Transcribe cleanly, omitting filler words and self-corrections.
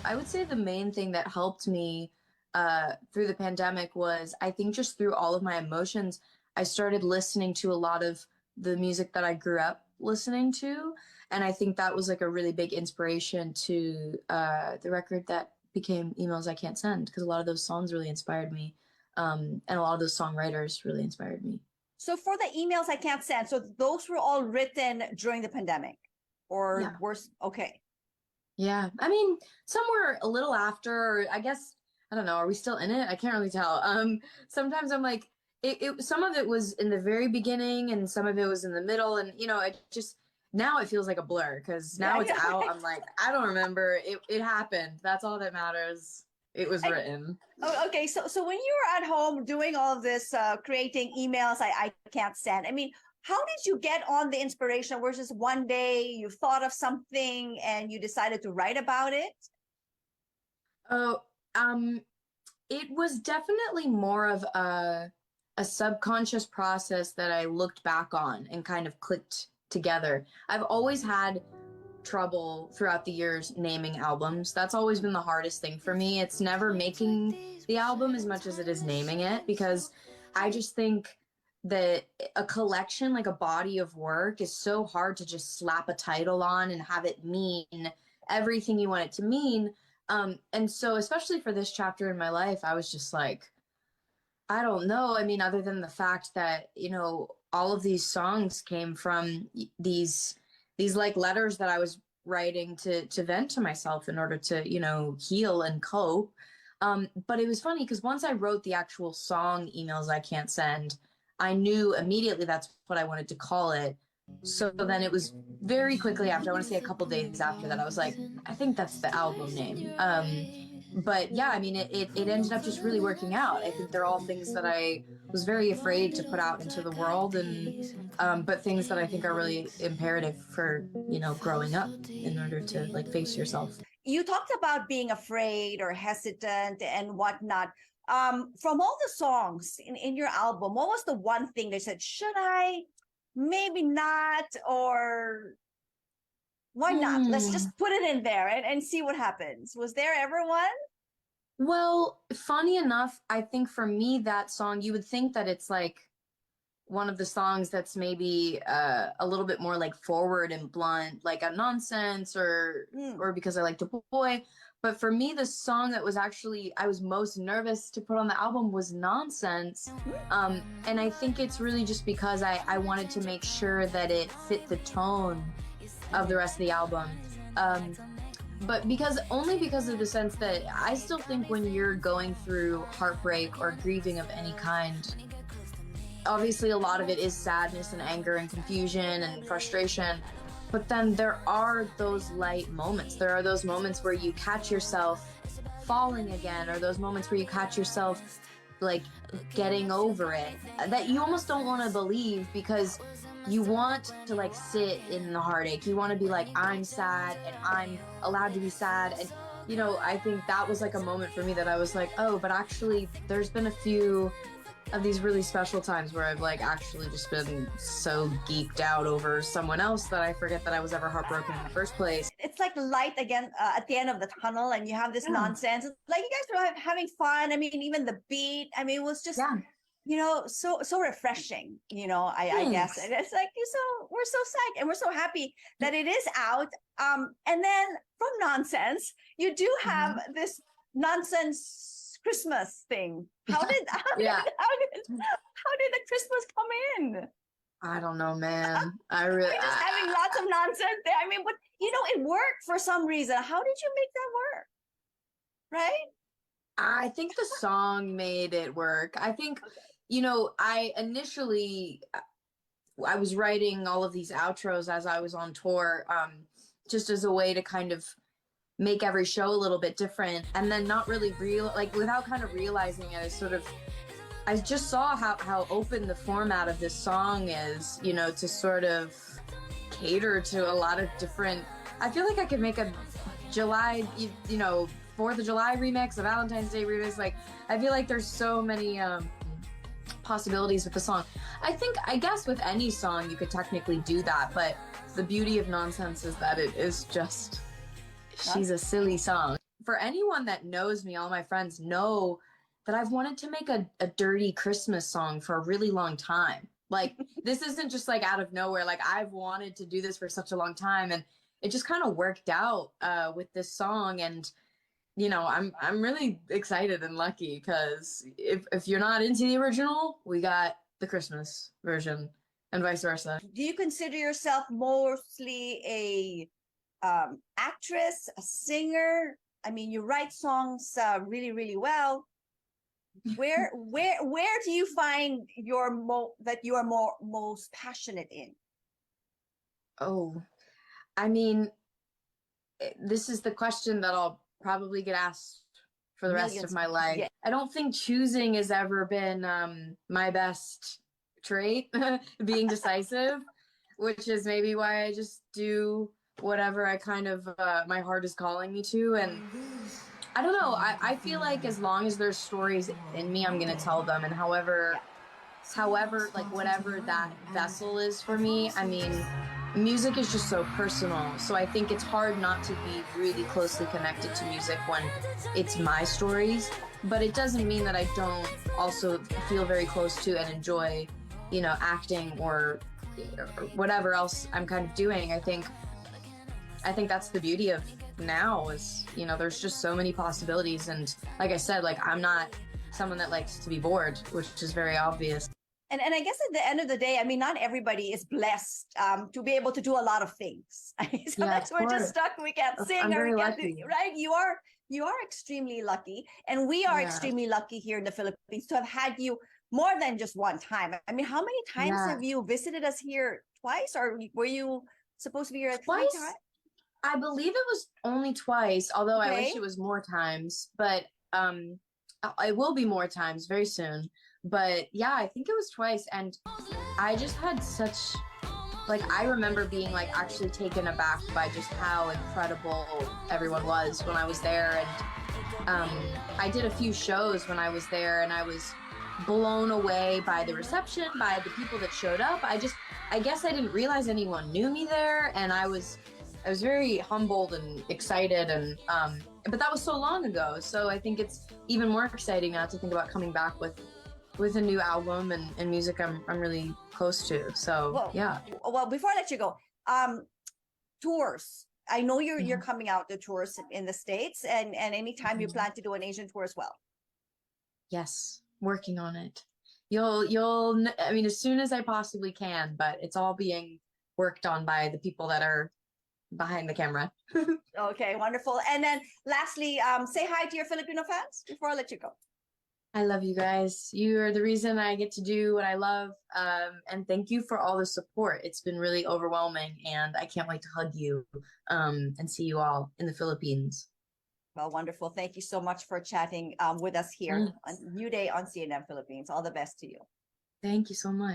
I would say the main thing that helped me through the pandemic was I think just through all of my emotions, I started listening to a lot of the music that I grew up listening to. And I think that was like a really big inspiration to the record that became Emails I Can't Send, because a lot of those songs really inspired me. And a lot of those songwriters really inspired me. So for the emails I can't send, so those were all written during the pandemic or Yeah. worse. Okay. Yeah. I mean, some were a little after, or I guess, I don't know, are we still in it? I can't really tell. Sometimes I'm like, some of it was in the very beginning and some of it was in the middle. And, it just, now it feels like a blur because Yeah, now it's yeah. out. I'm like, I don't remember. It happened. That's all that matters. It was And, written. oh, okay. So when you were at home doing all of this, creating emails I can't send, I mean, how did you get on the inspiration? Was just one day you thought of something and you decided to write about it? Oh, it was definitely more of a subconscious process that I looked back on and kind of clicked together. I've always had trouble throughout the years naming albums. That's always been the hardest thing for me. It's never making the album as much as it is naming it, because I just think that a collection, like a body of work, is so hard to just slap a title on and have it mean everything you want it to mean. And so, especially for this chapter in my life, I was just like, I don't know. I mean, other than the fact that, all of these songs came from these like letters that I was writing to vent to myself in order to, heal and cope. But it was funny because once I wrote the actual song Emails I Can't Send, I knew immediately that's what I wanted to call it. So then it was very quickly after, I want to say a couple days after that, I was like, I think that's the album name. But yeah, I mean, it ended up just really working out. I think they're all things that I was very afraid to put out into the world, and but things that I think are really imperative for, growing up in order to like face yourself. You talked about being afraid or hesitant and whatnot. From all the songs in your album, what was the one thing they said, should I? Maybe not, or why not? Let's Hmm. just put it in there and see what happens. Was there ever one? Well, funny enough, I think for me, that song, you would think that it's like one of the songs that's maybe a little bit more like forward and blunt, like a nonsense, Hmm. or because I like to boy. But for me, the song that was actually I was most nervous to put on the album was Nonsense. And I think it's really just because I wanted to make sure that it fit the tone of the rest of the album. Um, but because of the sense that I still think when you're going through heartbreak or grieving of any kind, obviously a lot of it is sadness and anger and confusion and frustration, but then there are those light moments. There are those moments where you catch yourself falling again, or those moments where you catch yourself like getting over it, that you almost don't want to believe, because you want to like sit in the heartache. You want to be like, I'm sad and I'm allowed to be sad. And I think that was like a moment for me that I was like, oh, but actually there's been a few of these really special times where I've like actually just been so geeked out over someone else that I forget that I was ever heartbroken in the first place. It's like light again at the end of the tunnel, and you have this Yeah. nonsense. Like you guys were having fun. I mean, even the beat. I mean, it was just Yeah. so refreshing. I guess Thanks. and it's like we're so psyched and we're so happy that it is out. And then from nonsense, you do have Mhm. this nonsense Christmas thing. How did how did Yeah. how did how did the Christmas come in? I don't know, man. We're just having lots of nonsense there. I mean, but it worked for some reason. How did you make that work? Right? I think the song made it work. I think, I initially I was writing all of these outros as I was on tour, just as a way to kind of make every show a little bit different, and then not really real like without kind of realizing it, I just saw how open the format of this song is, to sort of cater to a lot of different. I feel like I could make a July, 4th of July remix, a Valentine's Day remix. Like, I feel like there's so many possibilities with the song. I guess with any song you could technically do that, but the beauty of Nonsense is that it is just, she's a silly song. for anyone that knows me, all my friends know that I've wanted to make a dirty Christmas song for a really long time. Like, this isn't just like out of nowhere. Like, I've wanted to do this for such a long time, and it just kind of worked out with this song. And I'm really excited and lucky because if you're not into the original, we got the Christmas version, and vice versa. Do you consider yourself mostly a actress, a singer? I mean, you write songs really, really well. Where do you find that you are most passionate in? Oh, I mean, this is the question that I'll probably get asked for the rest of Millions. my life. Yeah. I don't think choosing has ever been my best trait, being decisive, which is maybe why I just do whatever I kind of my heart is calling me to. And I don't know. I feel like as long as there's stories in me, I'm gonna tell them. And however, like whatever that vessel is for me, I mean, music is just so personal. So I think it's hard not to be really closely connected to music when it's my stories. But it doesn't mean that I don't also feel very close to and enjoy, acting or whatever else I'm kind of doing. I think that's the beauty of now is, there's just so many possibilities. And like I said, like I'm not someone that likes to be bored, which is very obvious. And I guess at the end of the day, I mean, not everybody is blessed to be able to do a lot of things. Sometimes Yeah, we're just stuck. We can't sing I'm or very we can't lucky. right? You are extremely lucky, and we are Yeah. extremely lucky here in the Philippines to have had you more than just one time. I mean, how many times Yeah. have you visited us here? Twice, or were you supposed to be here at three Twice? times? I believe it was only twice, although I wish Okay. it was more times. But it will be more times very soon. But yeah, I think it was twice, and I just had such like I remember being like actually taken aback by just how incredible everyone was when I was there. And I did a few shows when I was there, and I was blown away by the reception, by the people that showed up. I guess I didn't realize anyone knew me there, and I was very humbled and excited. And but that was so long ago, so I think it's even more exciting now to think about coming back with a new album and music I'm really close to. So Well, yeah. well, before I let you go, tours. I know you're Mhm. coming out to tours in the States, and anytime you Mhm. plan to do an Asian tour as well. Yes, working on it. I mean, as soon as I possibly can, but it's all being worked on by the people that are behind the camera. Okay, wonderful. And then lastly, say hi to your Filipino fans before I let you go. I love you guys. You are the reason I get to do what I love. And thank you for all the support. It's been really overwhelming, and I can't wait to hug you and see you all in the Philippines. Well, wonderful. Thank you so much for chatting with us here Thanks. on New Day on CNN Philippines. All the best to you. Thank you so much.